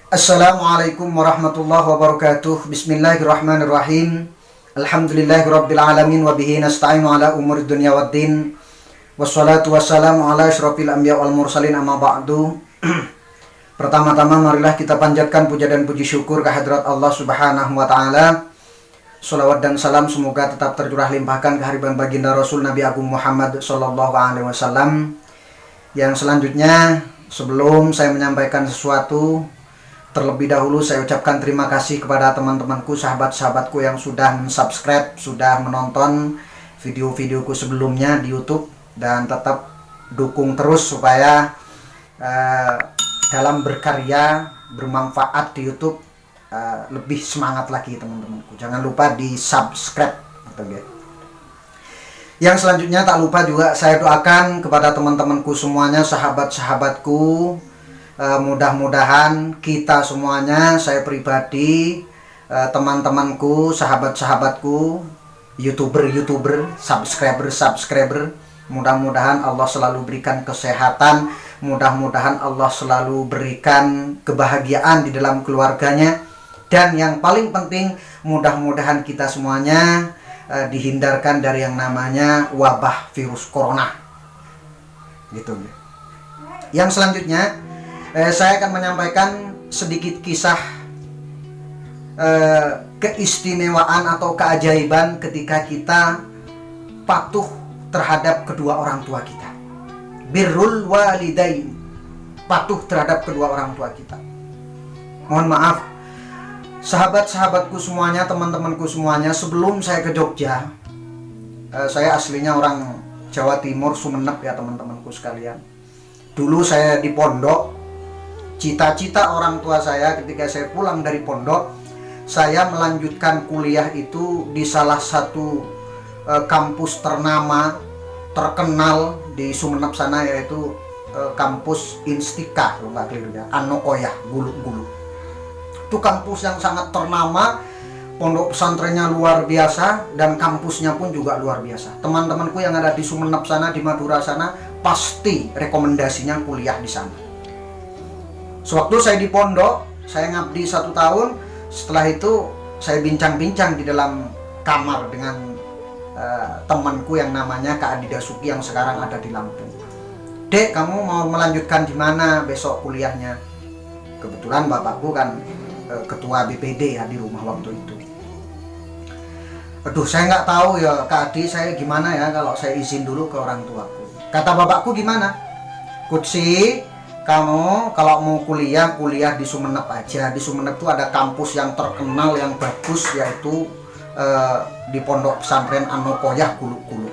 Assalamualaikum warahmatullahi wabarakatuh. Bismillahirrahmanirrahim. Alhamdulillahirabbil alamin wa bihi nasta'inu ala umuri dunya waddin. Wassalatu wassalamu ala asyrofil anbiya wal mursalin, amma ba'du. Pertama-tama marilah kita panjatkan puja dan puji syukur kehadirat Allah Subhanahu wa taala. Shalawat dan salam semoga tetap tercurah limpahkan kehadiran baginda Rasul Nabi Agung Muhammad sallallahu alaihi wasallam. Yang selanjutnya, sebelum saya menyampaikan sesuatu, terlebih dahulu saya ucapkan terima kasih kepada teman-temanku, sahabat-sahabatku yang sudah subscribe, sudah menonton video-videoku sebelumnya di YouTube, dan tetap dukung terus supaya dalam berkarya bermanfaat di YouTube lebih semangat lagi teman-temanku. Jangan lupa di subscribe. Yang selanjutnya tak lupa juga saya doakan kepada teman-temanku semuanya, sahabat-sahabatku, mudah-mudahan kita semuanya, saya pribadi, teman-temanku, sahabat-sahabatku, youtuber, subscriber, mudah-mudahan Allah selalu berikan kesehatan, mudah-mudahan Allah selalu berikan kebahagiaan di dalam keluarganya, dan yang paling penting mudah-mudahan kita semuanya dihindarkan dari yang namanya wabah virus corona gitu. Yang selanjutnya saya akan menyampaikan sedikit kisah keistimewaan atau keajaiban ketika kita patuh terhadap kedua orang tua kita. Birrul walidain, patuh terhadap kedua orang tua kita. Mohon maaf sahabat-sahabatku semuanya, teman-temanku semuanya, sebelum saya ke Jogja, saya aslinya orang Jawa Timur, Sumeneb ya teman-temanku sekalian. Dulu saya di pondok. Cita-cita orang tua saya ketika saya pulang dari pondok, saya melanjutkan kuliah itu di salah satu kampus ternama, terkenal di Sumeneb sana, yaitu kampus Instika, kalau nggak keliru ya, Anokoyah, Gulu. Itu kampus yang sangat ternama, pondok pesantrennya luar biasa, dan kampusnya pun juga luar biasa. Teman-temanku yang ada di Sumeneb sana, di Madura sana, pasti rekomendasinya kuliah di sana. Sewaktu saya di pondok, saya ngabdi 1 tahun. Setelah itu saya bincang-bincang di dalam kamar dengan temanku yang namanya Kak Adi Dasuki yang sekarang ada di Lampung. Dek, kamu mau melanjutkan di mana besok kuliahnya? Kebetulan bapakku kan ketua BPD ya di rumah waktu itu. Aduh, saya nggak tahu ya Kak Adi, saya gimana ya kalau saya izin dulu ke orang tuaku. Kata bapakku, gimana? Kutsi, kamu kalau mau kuliah di Sumeneb aja. Di Sumeneb tuh ada kampus yang terkenal, yang bagus, yaitu di pondok pesantren Anokoyah Gulu.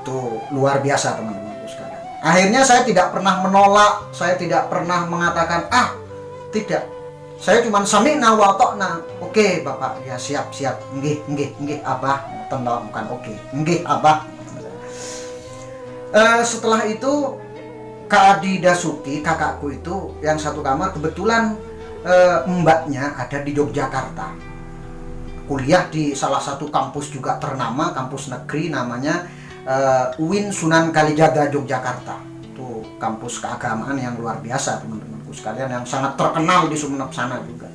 Itu luar biasa teman-temanku sekalian. Akhirnya saya tidak pernah menolak, saya tidak pernah mengatakan tidak. Saya cuma sami'na wa ta'na. Oke, Bapak, ya siap. Nggih, Abah. Bukan oke. Nggih, Abah. Setelah itu Kak Adi Dasuki, kakakku itu yang satu kamar, kebetulan mbaknya ada di Yogyakarta. Kuliah di salah satu kampus juga ternama, kampus negeri, namanya UIN Sunan Kalijaga Yogyakarta. Itu kampus keagamaan yang luar biasa teman-temanku sekalian, yang sangat terkenal di Sumeneb sana juga.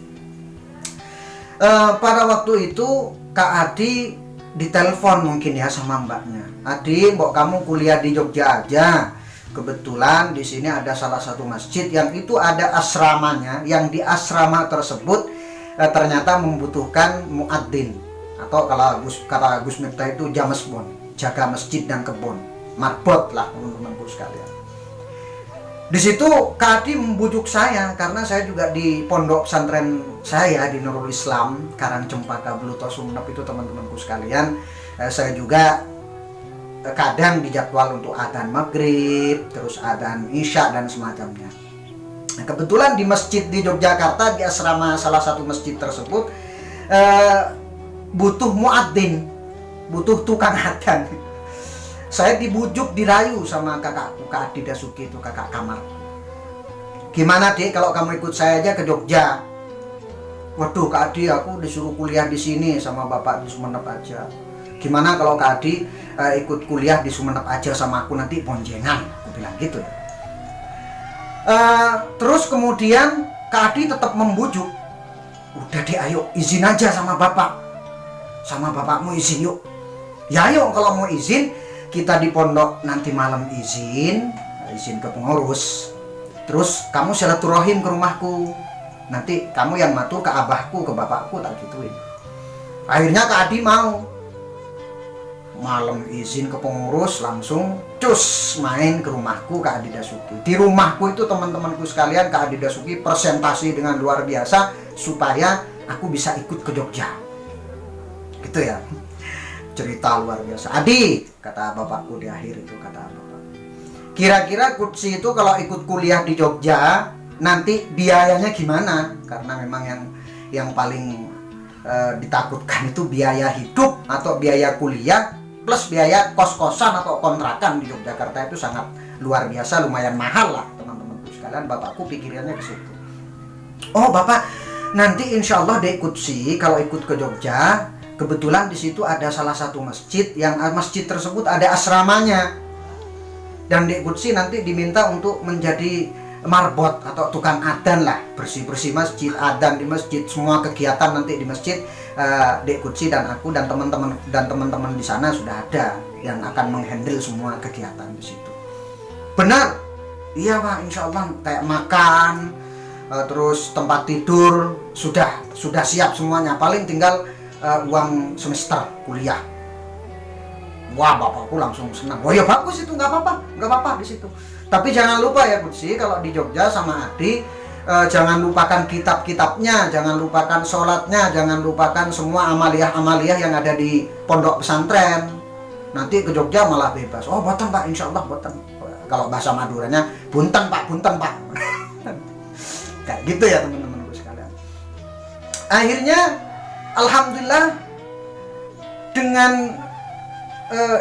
Pada waktu itu Kak Adi ditelepon mungkin ya sama mbaknya. Adi, mbok kamu kuliah di Jogja aja. Kebetulan di sini ada salah satu masjid yang itu ada asramanya, yang di asrama tersebut ternyata membutuhkan muadzin, atau kalau kata Gus Miftah itu jamesbon, jaga masjid dan kebun, marbot lah teman-temanku sekalian. Di situ Kak Adi membujuk saya, karena saya juga di pondok pesantren saya di Nurul Islam Karangcempaka Bluto Sumeneb itu teman-temanku sekalian, saya juga kadang dijadwal untuk adzan maghrib, terus adzan isya dan semacamnya. Nah, kebetulan di masjid di Yogyakarta, di asrama salah satu masjid tersebut butuh muadzin, butuh tukang adzan. Saya dibujuk, dirayu sama kakakku, Kak Adi Dasuki, itu kakak kamar. Gimana Dek, kalau kamu ikut saya aja ke Jogja? Waduh Kak Adi, aku disuruh kuliah di sini sama bapak di Sumeneb aja. Gimana kalau Kak Adi ikut kuliah di Sumeneb aja sama aku, nanti bonjengan, aku bilang gitu ya. Terus kemudian Kak Adi tetap membujuk, udah deh ayo izin aja sama bapak, sama bapakmu izin yuk. Ya ayo kalau mau izin, kita di pondok nanti malam izin ke pengurus. Terus kamu silaturahim ke rumahku, nanti kamu yang matu ke abahku, ke bapakku, tak gituin. Akhirnya Kak Adi mau. Malam izin ke pengurus, langsung cus main ke rumahku Kak Adi Dasuki. Di rumahku itu teman-temanku sekalian, Kak Adi Dasuki presentasi dengan luar biasa supaya aku bisa ikut ke Jogja. Gitu ya. Cerita luar biasa. Adi, kata bapakku di akhir itu, kata bapak, kira-kira Kutsi itu kalau ikut kuliah di Jogja nanti biayanya gimana? Karena memang yang paling ditakutkan itu biaya hidup atau biaya kuliah plus biaya kos-kosan atau kontrakan di Yogyakarta itu sangat luar biasa, lumayan mahal lah teman-temanku sekalian. Bapakku pikirannya ke situ. Oh bapak, nanti insya Allah Dek Kutsi kalau ikut ke Jogja, kebetulan di situ ada salah satu masjid yang masjid tersebut ada asramanya, dan Dek Kutsi nanti diminta untuk menjadi marbot atau tukang adan lah, bersih-bersih masjid, adan di masjid, semua kegiatan nanti di masjid. Dek Kutsi dan aku dan teman-teman di sana sudah ada yang akan menghandle semua kegiatan di situ. Benar? Iya Pak, insya Allah kayak makan, terus tempat tidur sudah siap semuanya. Paling tinggal uang semester kuliah. Wah, bapakku langsung senang. Oh ya bagus itu, nggak apa-apa di situ. Tapi jangan lupa ya Kutsi, kalau di Jogja sama Adi, jangan lupakan kitab-kitabnya, jangan lupakan sholatnya, jangan lupakan semua amaliyah-amaliyah yang ada di pondok pesantren. Nanti ke Jogja malah bebas. Oh boten Pak, insya Allah boten. Kalau bahasa Maduranya, bunten Pak. Kayak gitu ya teman-temanku sekalian. Akhirnya, alhamdulillah dengan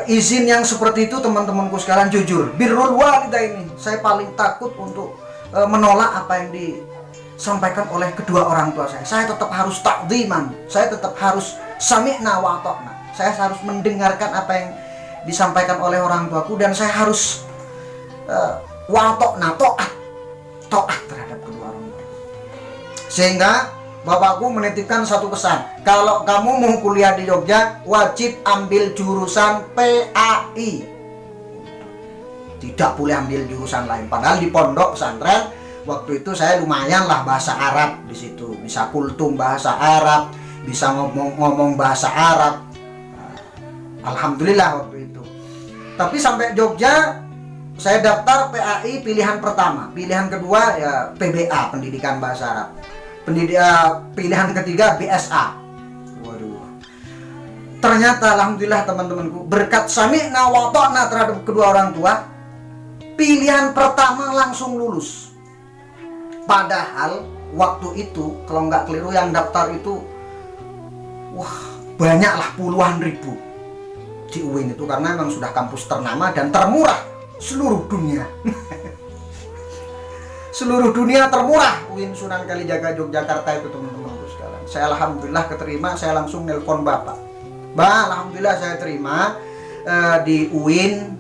izin yang seperti itu teman-temanku sekalian, jujur birrul walidaini, saya paling takut untuk menolak apa yang disampaikan oleh kedua orang tua saya. Saya tetap harus takdiman, saya tetap harus sami'na wa ata'na. Saya harus mendengarkan apa yang disampaikan oleh orang tuaku, dan saya harus wa ata'na, taat terhadap kedua orang tua. Sehingga bapakku menitipkan satu pesan, kalau kamu mau kuliah di Jogja wajib ambil jurusan PAI, tidak boleh ambil jurusan lain. Padahal di pondok pesantren waktu itu saya lumayan lah bahasa Arab di situ, bisa kultum bahasa Arab, bisa ngomong bahasa Arab. Alhamdulillah waktu itu. Tapi sampai Jogja saya daftar PAI pilihan pertama, pilihan kedua ya PBA pendidikan bahasa Arab, pilihan ketiga BSA. Waduh. Ternyata alhamdulillah teman-temanku, berkat sami'na wa ta'na terhadap kedua orang tua, pilihan pertama langsung lulus. Padahal waktu itu kalau nggak keliru yang daftar itu banyaklah puluhan ribu di UIN itu, karena memang sudah kampus ternama dan termurah seluruh dunia. Seluruh dunia termurah UIN Sunan Kalijaga Yogyakarta itu teman-temanku sekalian. Saya alhamdulillah keterima, saya langsung nelpon bapak. Alhamdulillah saya terima di UIN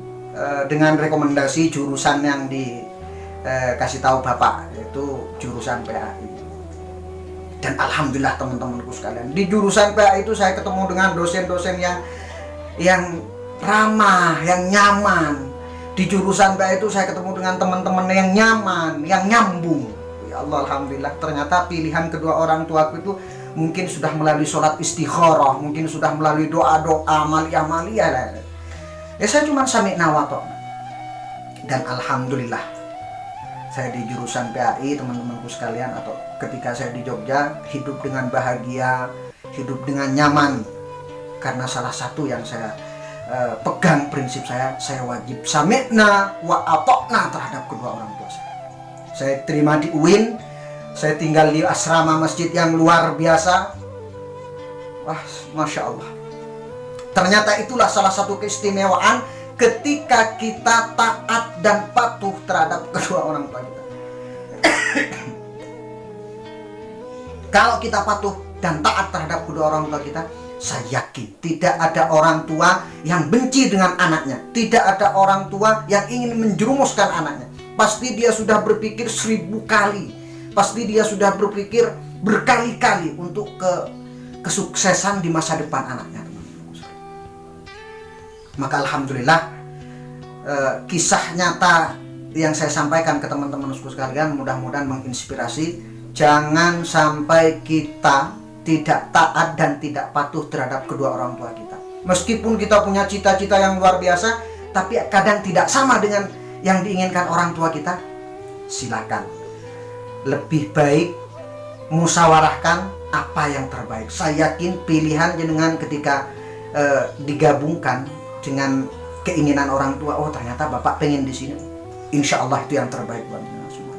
dengan rekomendasi jurusan yang dikasih tahu bapak, yaitu jurusan PAI. Dan alhamdulillah teman-temanku sekalian, di jurusan PAI itu saya ketemu dengan dosen-dosen yang ramah, yang nyaman. Di jurusan PAI itu saya ketemu dengan teman-teman yang nyaman, yang nyambung. Ya Allah, alhamdulillah. Ternyata pilihan kedua orang tuaku itu mungkin sudah melalui sholat istikharah, mungkin sudah melalui doa-doa, amaliyah. Ya saya cuma sami'na wa ta'na. Dan alhamdulillah saya di jurusan PAI teman-temanku sekalian, atau ketika saya di Jogja, hidup dengan bahagia, hidup dengan nyaman. Karena salah satu yang saya pegang prinsip saya wajib sami'na wa ata'na terhadap kedua orang tua saya. Saya terima di UIN, saya tinggal di asrama masjid yang luar biasa. Wah, Masya Allah. Ternyata itulah salah satu keistimewaan ketika kita taat dan patuh terhadap kedua orang tua kita. Kalau kita patuh dan taat terhadap kedua orang tua kita, saya yakin tidak ada orang tua yang benci dengan anaknya, tidak ada orang tua yang ingin menjerumuskan anaknya, pasti dia sudah berpikir 1000 kali, pasti dia sudah berpikir berkali-kali untuk kesuksesan di masa depan anaknya. Maka alhamdulillah, kisah nyata yang saya sampaikan ke teman-teman sekalian mudah-mudahan menginspirasi. Jangan sampai kita tidak taat dan tidak patuh terhadap kedua orang tua kita. Meskipun kita punya cita-cita yang luar biasa, tapi kadang tidak sama dengan yang diinginkan orang tua kita. Silakan, lebih baik musyawarahkan apa yang terbaik. Saya yakin pilihan jenengan ketika digabungkan dengan keinginan orang tua, oh ternyata bapak pengen di sini, insya Allah itu yang terbaik buat kita semua.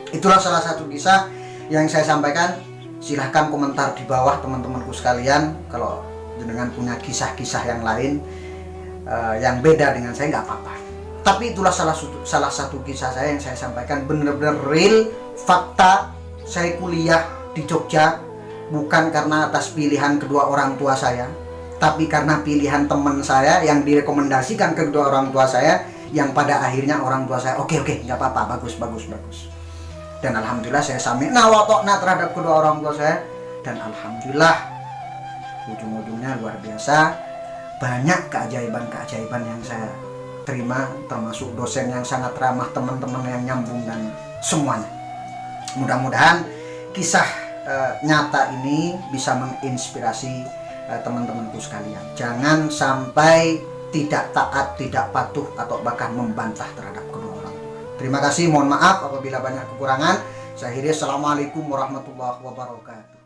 Itulah salah satu kisah yang saya sampaikan. Silahkan komentar di bawah teman-temanku sekalian. Kalau jenengan punya kisah-kisah yang lain yang beda dengan saya, nggak apa-apa. Tapi itulah salah satu kisah saya yang saya sampaikan, benar-benar real, fakta. Saya kuliah di Jogja bukan karena atas pilihan kedua orang tua saya, tapi karena pilihan teman saya yang direkomendasikan ke kedua orang tua saya, yang pada akhirnya orang tua saya oke, nggak apa-apa, bagus. Dan alhamdulillah saya sami'na wa ta'na terhadap kedua orang tua saya, dan alhamdulillah ujung-ujungnya luar biasa. Banyak keajaiban yang saya terima, termasuk dosen yang sangat ramah, teman-teman yang nyambung, dan semuanya. Mudah-mudahan kisah nyata ini bisa menginspirasi teman-temanku sekalian. Jangan sampai tidak taat, tidak patuh, atau bahkan membantah terhadap kedua orang tua. Terima kasih, mohon maaf apabila banyak kekurangan. Saya akhiri, assalamualaikum warahmatullahi wabarakatuh.